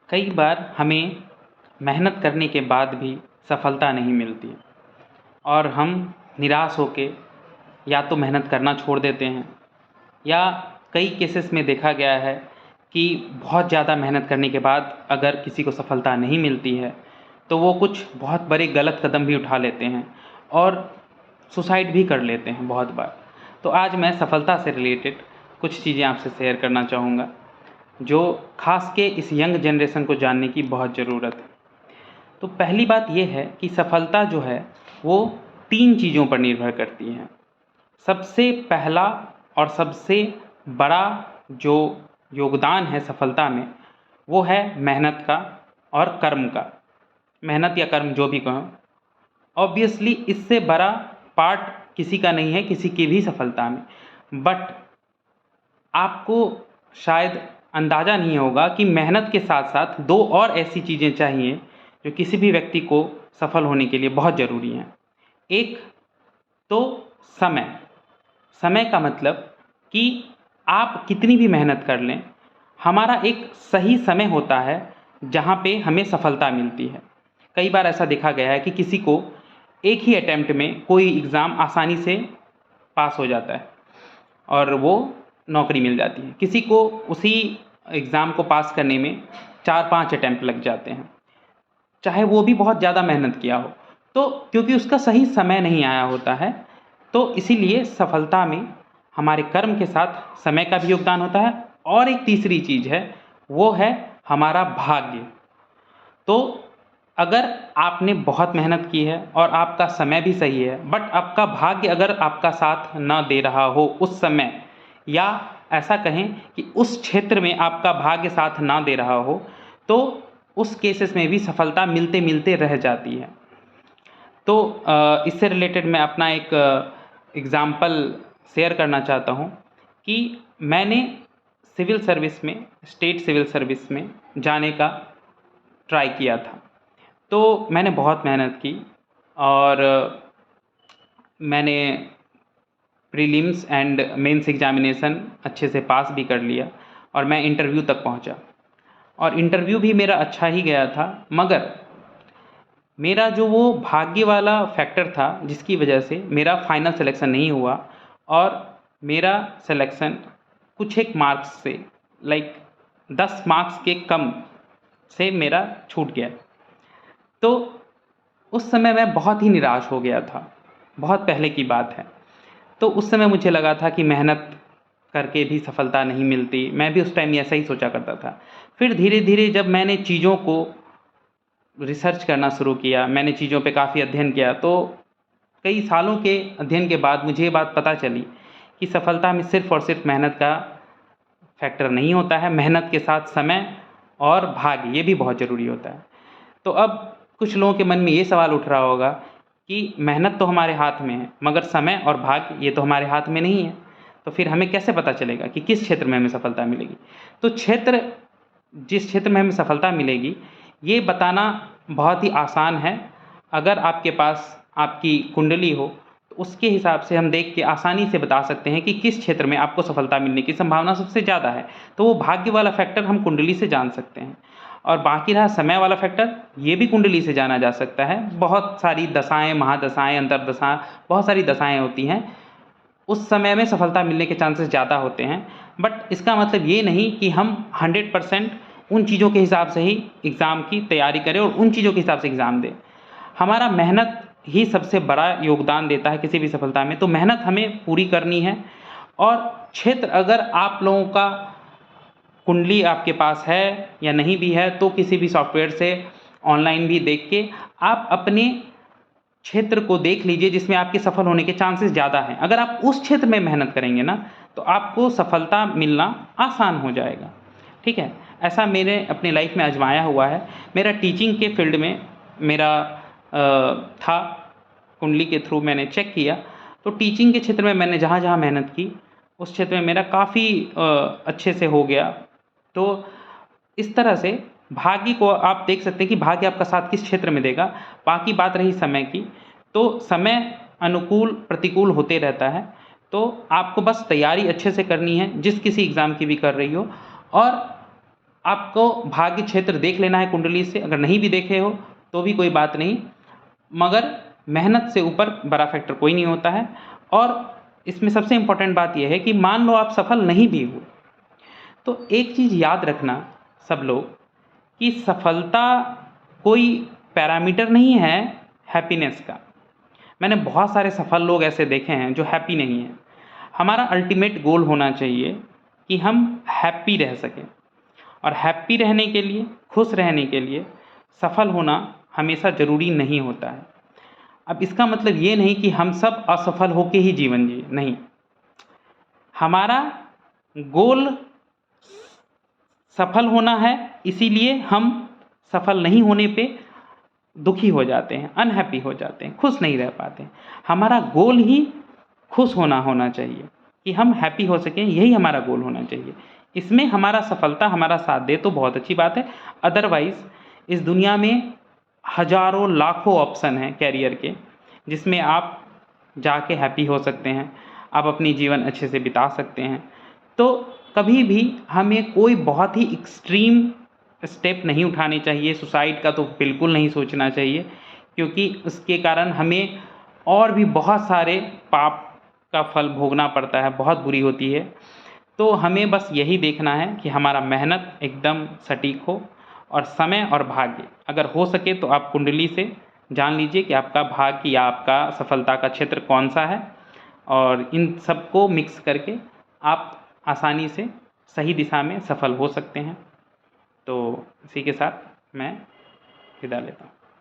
कई बार हमें मेहनत करने के बाद भी सफलता नहीं मिलती और हम निराश होके या तो मेहनत करना छोड़ देते हैं या कई केसेस में देखा गया है कि बहुत ज़्यादा मेहनत करने के बाद अगर किसी को सफलता नहीं मिलती है तो वो कुछ बहुत बड़े गलत कदम भी उठा लेते हैं और सुसाइड भी कर लेते हैं बहुत बार। तो आज मैं सफलता से रिलेटेड कुछ चीज़ें आपसे शेयर करना चाहूँगा जो खास के इस यंग जनरेशन को जानने की बहुत ज़रूरत है। तो पहली बात ये है कि सफलता जो है वो 3 चीज़ों पर निर्भर करती है। सबसे पहला और सबसे बड़ा जो योगदान है सफलता में वो है मेहनत का और कर्म का। मेहनत या कर्म जो भी कहो, ऑब्वियसली इससे बड़ा पार्ट किसी का नहीं है किसी की भी सफलता में। बट आपको शायद अंदाज़ा नहीं होगा कि मेहनत के साथ साथ 2 और ऐसी चीज़ें चाहिए जो किसी भी व्यक्ति को सफल होने के लिए बहुत ज़रूरी हैं। एक तो समय। समय का मतलब कि आप कितनी भी मेहनत कर लें, हमारा एक सही समय होता है जहाँ पे हमें सफलता मिलती है। कई बार ऐसा देखा गया है कि किसी को एक ही अटेम्प्ट में कोई एग्ज़ाम आसानी से पास हो जाता है और वो नौकरी मिल जाती है। किसी को उसी एग्ज़ाम को पास करने में 4-5 अटेम्प्ट लग जाते हैं, चाहे वो भी बहुत ज़्यादा मेहनत किया हो। तो क्योंकि उसका सही समय नहीं आया होता है, तो इसीलिए सफलता में हमारे कर्म के साथ समय का भी योगदान होता है। और एक तीसरी चीज़ है, वो है हमारा भाग्य। तो अगर आपने बहुत मेहनत की है और आपका समय भी सही है, बट आपका भाग्य अगर आपका साथ ना दे रहा हो उस समय, या ऐसा कहें कि उस क्षेत्र में आपका भाग्य साथ ना दे रहा हो, तो उस केसेस में भी सफलता मिलते मिलते रह जाती है। तो इससे रिलेटेड मैं अपना एक एग्ज़ाम्पल शेयर करना चाहता हूँ कि मैंने सिविल सर्विस में, स्टेट सिविल सर्विस में जाने का ट्राई किया था। तो मैंने बहुत मेहनत की और मैंने प्रीलिम्स एंड मेंस एग्ज़ामिनेशन अच्छे से पास भी कर लिया और मैं इंटरव्यू तक पहुंचा और इंटरव्यू भी मेरा अच्छा ही गया था। मगर मेरा जो वो भाग्य वाला फैक्टर था जिसकी वजह से मेरा फाइनल सिलेक्शन नहीं हुआ और मेरा सिलेक्शन कुछ एक मार्क्स से, लाइक 10 मार्क्स के कम से मेरा छूट गया। तो उस समय मैं बहुत ही निराश हो गया था, बहुत पहले की बात है। तो उस समय मुझे लगा था कि मेहनत करके भी सफलता नहीं मिलती। मैं भी उस टाइम ऐसा ही सोचा करता था। फिर धीरे धीरे जब मैंने चीज़ों को रिसर्च करना शुरू किया, मैंने चीज़ों पे काफ़ी अध्ययन किया, तो कई सालों के अध्ययन के बाद मुझे ये बात पता चली कि सफलता में सिर्फ़ और सिर्फ मेहनत का फैक्टर नहीं होता है। मेहनत के साथ समय और भाग्य ये भी बहुत ज़रूरी होता है। तो अब कुछ लोगों के मन में ये सवाल उठ रहा होगा कि मेहनत तो हमारे हाथ में है, मगर समय और भाग्य ये तो हमारे हाथ में नहीं है। तो फिर हमें कैसे पता चलेगा कि किस क्षेत्र में हमें सफलता मिलेगी? तो जिस क्षेत्र में हमें सफलता मिलेगी, ये बताना बहुत ही आसान है। अगर आपके पास आपकी कुंडली हो तो उसके हिसाब से हम देख के आसानी से बता सकते हैं कि किस क्षेत्र में आपको सफलता मिलने की संभावना सबसे ज़्यादा है। तो वो भाग्य वाला फैक्टर हम कुंडली से जान सकते हैं। और बाकी रहा समय वाला फैक्टर, ये भी कुंडली से जाना जा सकता है। बहुत सारी दशाएं, महादशाएं, अंतर्दशा, बहुत सारी दशाएं होती हैं, उस समय में सफलता मिलने के चांसेस ज़्यादा होते हैं। बट इसका मतलब ये नहीं कि हम 100% उन चीज़ों के हिसाब से ही एग्ज़ाम की तैयारी करें और उन चीज़ों के हिसाब से एग्ज़ाम दें। हमारा मेहनत ही सबसे बड़ा योगदान देता है किसी भी सफलता में। तो मेहनत हमें पूरी करनी है। और क्षेत्र अगर आप लोगों का कुंडली आपके पास है या नहीं भी है, तो किसी भी सॉफ्टवेयर से ऑनलाइन भी देख के आप अपने क्षेत्र को देख लीजिए जिसमें आपके सफल होने के चांसेस ज़्यादा हैं। अगर आप उस क्षेत्र में मेहनत करेंगे ना, तो आपको सफलता मिलना आसान हो जाएगा। ठीक है, ऐसा मैंने अपनी लाइफ में आजमाया हुआ है। मेरा टीचिंग के फील्ड में मेरा था, कुंडली के थ्रू मैंने चेक किया। तो टीचिंग के क्षेत्र में मैंने जहाँ जहाँ मेहनत की, उस क्षेत्र में मेरा काफ़ी अच्छे से हो गया। तो इस तरह से भाग्य को आप देख सकते हैं कि भाग्य आपका साथ किस क्षेत्र में देगा। बाकी बात रही समय की, तो समय अनुकूल प्रतिकूल होते रहता है। तो आपको बस तैयारी अच्छे से करनी है, जिस किसी एग्ज़ाम की भी कर रही हो। और आपको भाग्य क्षेत्र देख लेना है कुंडली से, अगर नहीं भी देखे हो तो भी कोई बात नहीं, मगर मेहनत से ऊपर बड़ा फैक्टर कोई नहीं होता है। और इसमें सबसे इम्पोर्टेंट बात यह है कि मान लो आप सफल नहीं भी हुए, तो एक चीज़ याद रखना सब लोग कि सफलता कोई पैरामीटर नहीं है हैप्पीनेस का। मैंने बहुत सारे सफल लोग ऐसे देखे हैं जो हैप्पी नहीं हैं। हमारा अल्टीमेट गोल होना चाहिए कि हम हैप्पी रह सकें, और हैप्पी रहने के लिए, खुश रहने के लिए सफल होना हमेशा ज़रूरी नहीं होता है। अब इसका मतलब ये नहीं कि हम सब असफल होकर ही जीवन जिए, नहीं। हमारा गोल सफल होना है, इसीलिए हम सफल नहीं होने पे दुखी हो जाते हैं, अनहैप्पी हो जाते हैं, खुश नहीं रह पाते। हमारा गोल ही खुश होना चाहिए कि हम हैप्पी हो सकें, यही हमारा गोल होना चाहिए। इसमें हमारा सफलता हमारा साथ दे तो बहुत अच्छी बात है, अदरवाइज़ इस दुनिया में हज़ारों लाखों ऑप्शन हैं कैरियर के, जिसमें आप जाके हैप्पी हो सकते हैं, आप अपनी जीवन अच्छे से बिता सकते हैं। तो कभी भी हमें कोई बहुत ही एक्सट्रीम स्टेप नहीं उठाने चाहिए। सुसाइड का तो बिल्कुल नहीं सोचना चाहिए, क्योंकि उसके कारण हमें और भी बहुत सारे पाप का फल भोगना पड़ता है, बहुत बुरी होती है। तो हमें बस यही देखना है कि हमारा मेहनत एकदम सटीक हो, और समय और भाग्य अगर हो सके तो आप कुंडली से जान लीजिए कि आपका भाग्य या आपका सफलता का क्षेत्र कौन सा है, और इन सबको मिक्स करके आप आसानी से सही दिशा में सफल हो सकते हैं। तो इसी के साथ मैं विदा लेता हूँ।